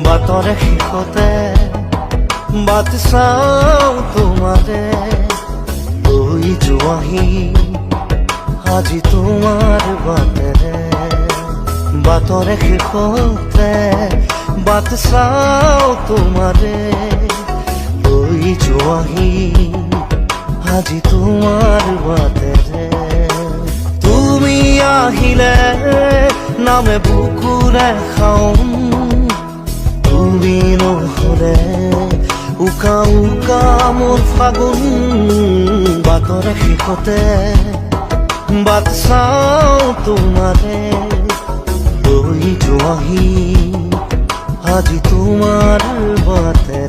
বাটৰে শেষতে but চাওঁ তোমাৰে লৈ যোৱাহি আজি তোমাৰ বাটেৰে বাটৰে শেষতে বাট চাওঁ তোমাৰে লৈ যোৱাহি আজি তোমাৰ বাটেৰে তুমি আহিলে নামে বুকুৰে খাওঁ তুমি নহলে উকা উকা মোৰ ফাগুন বাটৰে শেষতে বাট চাওঁ তোমাৰে লৈ যোৱাহি আজি তোমাৰ বাটে